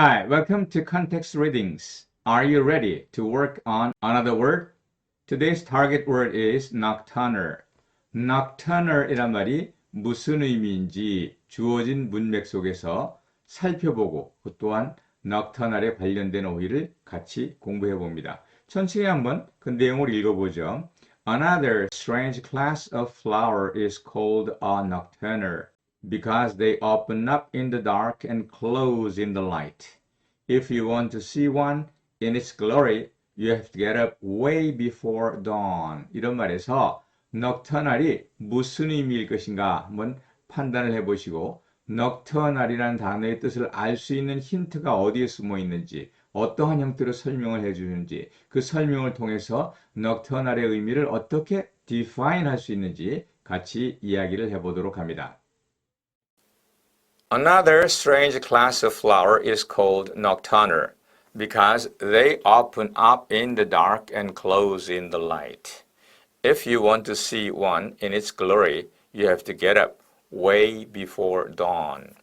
Hi, welcome to Context Readings. Are you ready to work on another word? Today's target word is nocturnal. nocturnal이란 말이 무슨 의미인지 주어진 문맥 속에서 살펴보고 그 또한 nocturnal에 관련된 어휘를 같이 공부해 봅니다. 천천히 한번 그 내용을 읽어보죠. Another strange class of flower is called a nocturnal. Because they open up in the dark and close in the light. If you want to see one in its glory, you have to get up way before dawn. 이런 말에서 nocturnal이 무슨 의미일 것인가 한번 판단을 해보시고 nocturnal이라는 단어의 뜻을 알 수 있는 힌트가 어디에 숨어 있는지 어떠한 형태로 설명을 해주는지 그 설명을 통해서 nocturnal의 의미를 어떻게 define 할 수 있는지 같이 이야기를 해보도록 합니다. Another strange class of flower is called nocturnal because they open up in the dark and close in the light. If you want to see one in its glory, you have to get up way before dawn.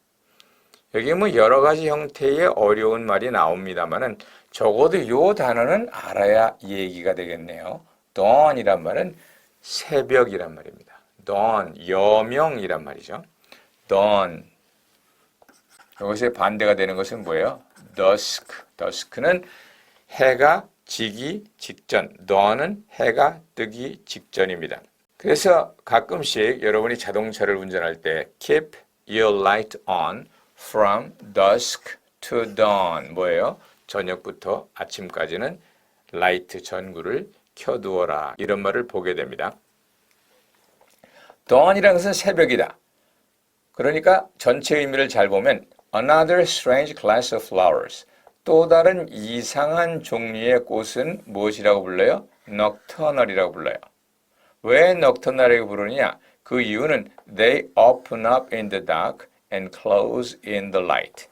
여기 뭐 여러 가지 형태의 어려운 말이 나옵니다만은 적어도 이 단어는 알아야 얘기가 되겠네요. dawn이란 말은 새벽이란 말입니다. dawn, 여명이란 말이죠. dawn. 이것의 반대가 되는 것은 뭐예요? dusk. dusk는 해가 지기 직전, dawn은 해가 뜨기 직전입니다. 그래서 가끔씩 여러분이 자동차를 운전할 때 keep your light on from dusk to dawn. 뭐예요? 저녁부터 아침까지는 라이트 전구를 켜두어라. 이런 말을 보게 됩니다. dawn이라는 것은 새벽이다. 그러니까 전체 의미를 잘 보면 Another strange class of flowers. 또 다른 이상한 종류의 꽃은 무엇이라고 불러요? nocturnal이라고 불러요. 왜 nocturnal이라고 부르느냐? 그 이유는 they open up in the dark and close in the light.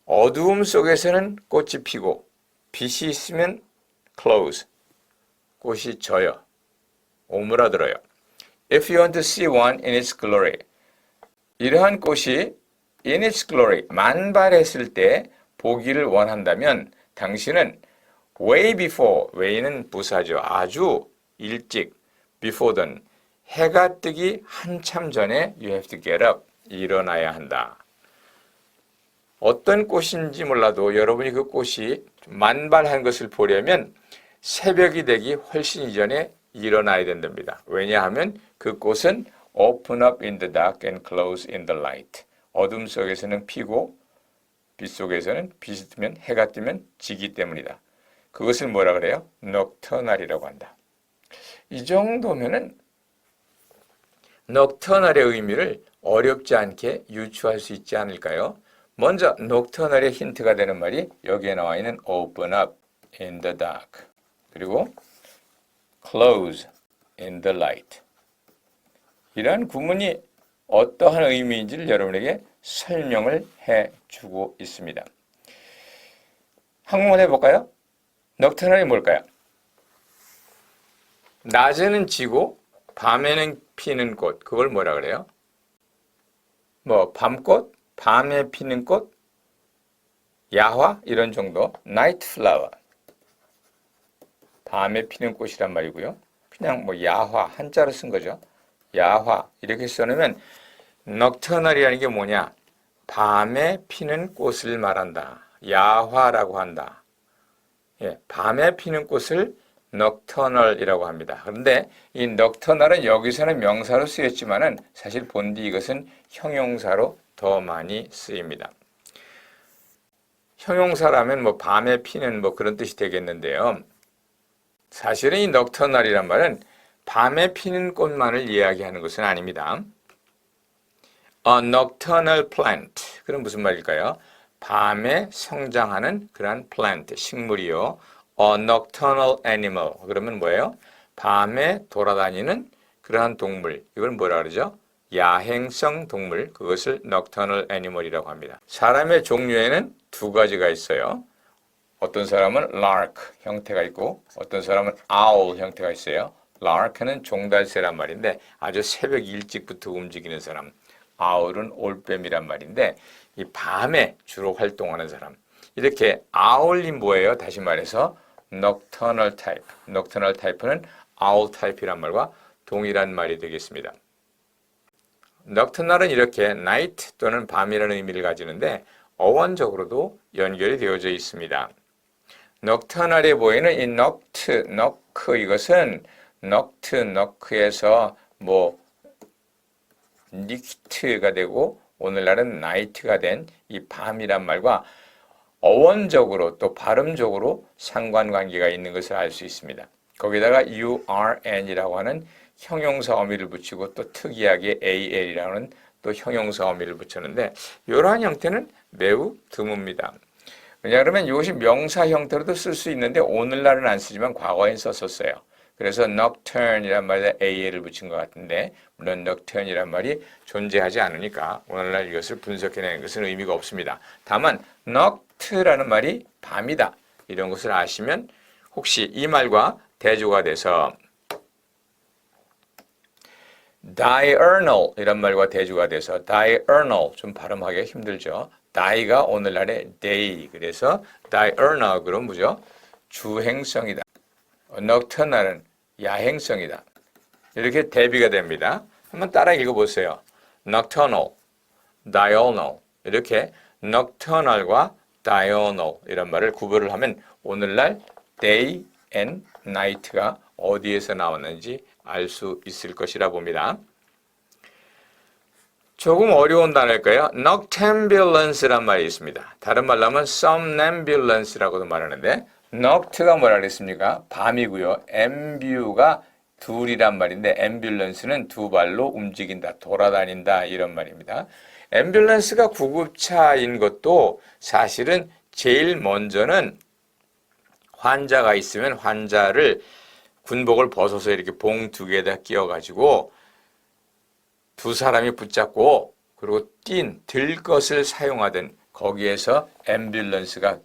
어두움 속에서는 꽃이 피고 빛이 있으면 close. 꽃이 져요. 오므라들어요. If you want to see one in its glory. 이러한 꽃이 in its glory, 만발했을 때 보기를 원한다면 당신은 way before, way는 부사죠. 아주 일찍, before dawn, 해가 뜨기 한참 전에 you have to get up, 일어나야 한다. 어떤 꽃인지 몰라도 여러분이 그 꽃이 만발한 것을 보려면 새벽이 되기 훨씬 이전에 일어나야 된답니다. 왜냐하면 그 꽃은 open up in the dark and close in the light. 어둠 속에서는 피고 빛 속에서는 빛이 뜨면 해가 뜨면 지기 때문이다. 그것을 뭐라 그래요? nocturnal이라고 한다. 이 정도면은 nocturnal의 의미를 어렵지 않게 유추할 수 있지 않을까요? 먼저 nocturnal의 힌트가 되는 말이 여기에 나와 있는 open up in the dark 그리고 close in the light. 이러한 구문이 어떠한 의미인지를 여러분에게 설명을 해주고 있습니다. 한국말 해볼까요? nocturnal이 뭘까요? 낮에는 지고 밤에는 피는 꽃. 그걸 뭐라 그래요? 뭐 밤꽃, 밤에 피는 꽃, 야화 이런 정도. night flower. 밤에 피는 꽃이란 말이고요. 그냥 뭐 야화 한자로 쓴 거죠. 야화 이렇게 써놓으면 nocturnal이라는 게 뭐냐? 밤에 피는 꽃을 말한다. 야화라고 한다. 예, 밤에 피는 꽃을 nocturnal이라고 합니다. 그런데 이 nocturnal은 여기서는 명사로 쓰였지만은 사실 본디 이것은 형용사로 더 많이 쓰입니다. 형용사라면 뭐 밤에 피는 뭐 그런 뜻이 되겠는데요. 사실은 이 nocturnal이란 말은 밤에 피는 꽃만을 이야기하는 것은 아닙니다. A nocturnal plant. 그럼 무슨 말일까요? 밤에 성장하는 그러한 plant, 식물이요. A nocturnal animal. 그러면 뭐예요? 밤에 돌아다니는 그러한 동물. 이걸 뭐라 그러죠? 야행성 동물. 그것을 nocturnal animal이라고 합니다. 사람의 종류에는 두 가지가 있어요. 어떤 사람은 lark 형태가 있고 어떤 사람은 owl 형태가 있어요. lark는 종달새란 말인데 아주 새벽 일찍부터 움직이는 사람. owl은 올빼미란 말인데 이 밤에 주로 활동하는 사람. 이렇게 owl이 뭐예요? 다시 말해서 nocturnal type. nocturnal type는 owl type이란 말과 동일한 말이 되겠습니다. nocturnal은 이렇게 night 또는 밤이라는 의미를 가지는데 어원적으로도 연결이 되어져 있습니다. nocturnal에 보이는 이 noct, 이것은 noct에서 nict가 되고 오늘날은 night가 된 이 밤이란 말과 어원적으로 또 발음적으로 상관관계가 있는 것을 알 수 있습니다. 거기다가 URN이라고 하는 형용사 어미를 붙이고 또 특이하게 AL이라는 또 형용사 어미를 붙였는데 이러한 형태는 매우 드뭅니다. 왜냐하면 이것이 명사 형태로도 쓸 수 있는데 오늘날은 안 쓰지만 과거엔 썼었어요. 그래서 nocturne이란 말에 AL을 붙인 것 같은데 물론 nocturne이란 말이 존재하지 않으니까 오늘날 이것을 분석해내는 것은 의미가 없습니다. 다만 noct라는 말이 밤이다 이런 것을 아시면 혹시 이 말과 대조가 돼서 diurnal 이란 말과 대조가 돼서 diurnal 좀 발음하기가 힘들죠. die가 오늘날의 day 그래서 diurnal 그럼 뭐죠? 주행성이다. nocturnal은 야행성이다. 이렇게 대비가 됩니다. 한번 따라 읽어보세요. nocturnal, diurnal 이렇게 nocturnal과 diurnal 이란 말을 구별을 하면 오늘날 day and night가 어디에서 나왔는지 알 수 있을 것이라 봅니다. 조금 어려운 단어일까요? noctambulance란 말이 있습니다. 다른 말로 하면 somnambulance라고도 말하는데 noct가 뭐라 그랬습니까? 밤이고요. ambu가 둘이란 말인데 ambulance는 두 발로 움직인다, 돌아다닌다 이런 말입니다. ambulance가 구급차인 것도 사실은 제일 먼저는 환자가 있으면 환자를 군복을 벗어서 이렇게 봉 두 개에다 끼워가지고 두 사람이 붙잡고 그리고 들 것을 사용하던 거기에서 앰뷸런스가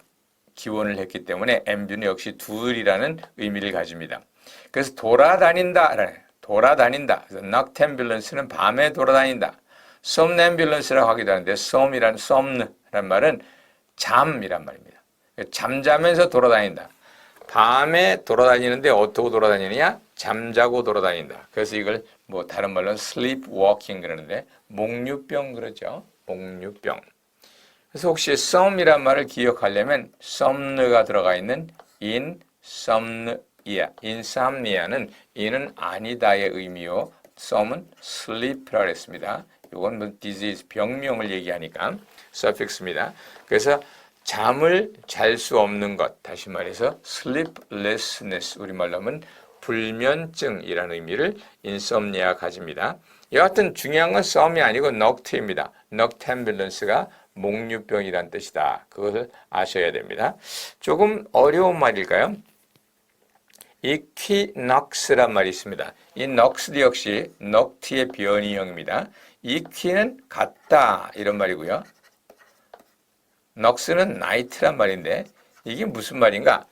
기원을 했기 때문에 앰뷸는 역시 둘이라는 의미를 가집니다. 그래서 돌아다닌다. 그래서 noctambulance는 밤에 돌아다닌다. somnambulance라고 하기도 하는데 som이란 말은 잠이란 말입니다. 잠자면서 돌아다닌다. 밤에 돌아다니는데 어떻게 돌아다니느냐? 잠자고 돌아다닌다. 그래서 이걸 다른 말로는 sleepwalking 그러는데 목류병 그러죠. 목류병. 그래서 혹시 som이란 말을 기억하려면 somn가 들어가 있는 insomnia는 in은 아니다의 의미요. som은 sleep라고 했습니다. 이건 disease 병명을 얘기하니까 suffix입니다. 그래서 잠을 잘 수 없는 것, 다시 말해서 sleeplessness, 우리말로 하면 불면증이라는 의미를 insomnia 가집니다. 여하튼 중요한 건 som이 아니고 noct입니다. noctambulance가 목류병이란 뜻이다. 그것을 아셔야 됩니다. 조금 어려운 말일까요? equinox란 말이 있습니다. 이 nox 역시 noct의 변이형입니다. equi는 같다 이런 말이고요. nox는 night란 말인데 이게 무슨 말인가?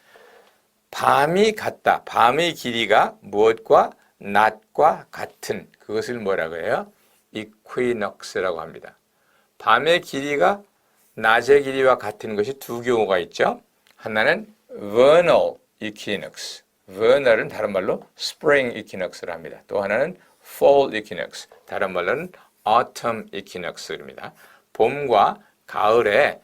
밤이 같다. 밤의 길이가 무엇과 낮과 같은 그것을 뭐라고 해요? equinox라고 합니다. 밤의 길이가 낮의 길이와 같은 것이 두 경우가 있죠. 하나는 vernal equinox. vernal은 다른 말로 spring equinox를 합니다. 또 하나는 fall equinox. 다른 말로는 autumn equinox입니다. 봄과 가을에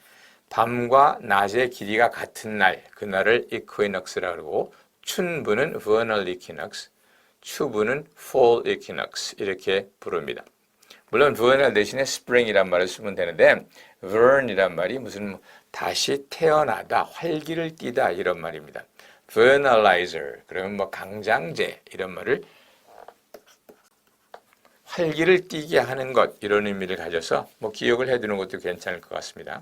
밤과 낮의 길이가 같은 날, 그날을 equinox라고 하고 춘부는 vernal equinox, 추부는 fall equinox 이렇게 부릅니다. 물론 vernal 대신에 spring이란 말을 쓰면 되는데 vern이란 말이 무슨 다시 태어나다, 활기를 띠다 이런 말입니다. vernalizer 그러면 강장제 이런 말을 활기를 띠게 하는 것 이런 의미를 가져서 기억을 해두는 것도 괜찮을 것 같습니다.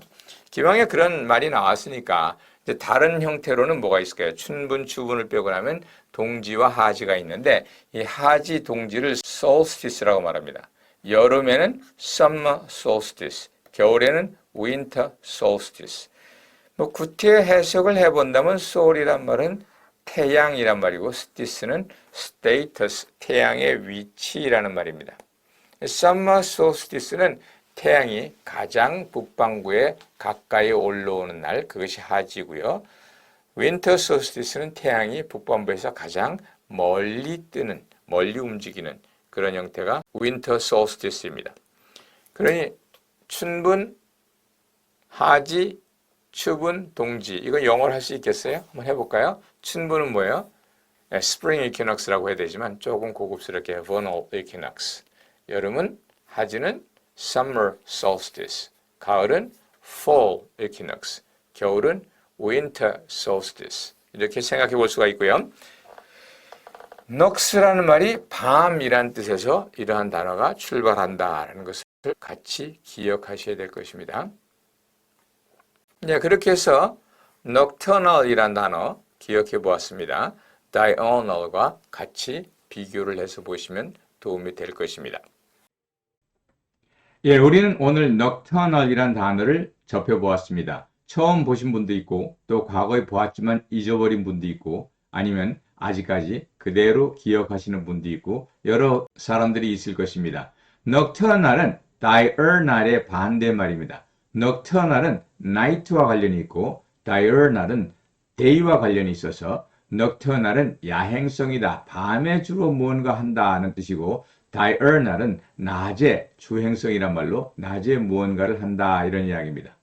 기왕에 그런 말이 나왔으니까 이제 다른 형태로는 뭐가 있을까요? 춘분, 추분을 빼고 나면 동지와 하지가 있는데 이 하지 동지를 solstice라고 말합니다. 여름에는 summer solstice, 겨울에는 winter solstice. 구태 해석을 해본다면 soul이란 말은 태양이란 말이고 stice는 status, 태양의 위치라는 말입니다. summer solstice는 태양이 가장 북반구에 가까이 올라오는 날, 그것이 하지고요. 윈터 솔스티스는 태양이 북반부에서 가장 멀리 뜨는, 멀리 움직이는 그런 형태가 윈터 솔스티스입니다. 그러니 춘분, 하지, 추분, 동지, 이거 영어로 할 수 있겠어요? 한번 해볼까요? 춘분은 뭐예요? 스프링 이퀴넉스라고 해야 되지만 조금 고급스럽게 vernal equinox. 여름은 하지는 summer solstice. 가을은 fall equinox. 겨울은 winter solstice. 이렇게 생각해 볼 수가 있고요. nox라는 말이 밤이란 뜻에서 이러한 단어가 출발한다라는 것을 같이 기억하셔야 될 것입니다. 네, 그렇게 해서 nocturnal이란 단어 기억해 보았습니다. diurnal과 같이 비교를 해서 보시면 도움이 될 것입니다. 예, 우리는 오늘 nocturnal이란 단어를 접해보았습니다. 처음 보신 분도 있고 또 과거에 보았지만 잊어버린 분도 있고 아니면 아직까지 그대로 기억하시는 분도 있고 여러 사람들이 있을 것입니다. nocturnal은 diurnal의 반대말입니다. nocturnal은 night와 관련이 있고 diurnal은 day와 관련이 있어서 nocturnal은 야행성이다. 밤에 주로 무언가 한다는 뜻이고 diurnal은 낮에 주행성이란 말로 낮에 무언가를 한다 이런 이야기입니다.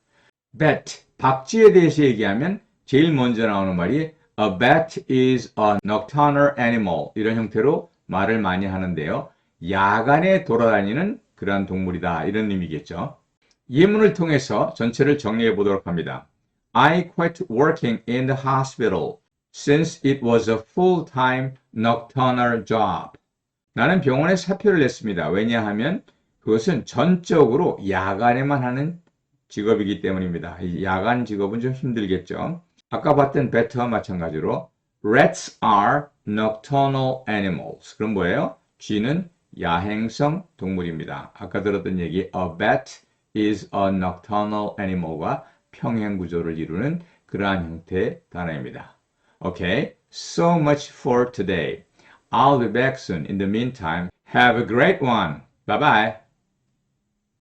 bat, 박쥐에 대해서 얘기하면 제일 먼저 나오는 말이 A bat is a nocturnal animal 이런 형태로 말을 많이 하는데요. 야간에 돌아다니는 그러한 동물이다 이런 의미겠죠. 예문을 통해서 전체를 정리해 보도록 합니다. I quit working in the hospital since it was a full-time nocturnal job. 나는 병원에 사표를 냈습니다. 왜냐하면 그것은 전적으로 야간에만 하는 직업이기 때문입니다. 이 야간 직업은 좀 힘들겠죠. 아까 봤던 배트와 마찬가지로 Rats are nocturnal animals. 그럼 뭐예요? 쥐는 야행성 동물입니다. 아까 들었던 얘기 A bat is a nocturnal animal과 평행 구조를 이루는 그러한 형태의 단어입니다. Okay, so much for today. I'll be back soon. In the meantime, have a great one. Bye-bye.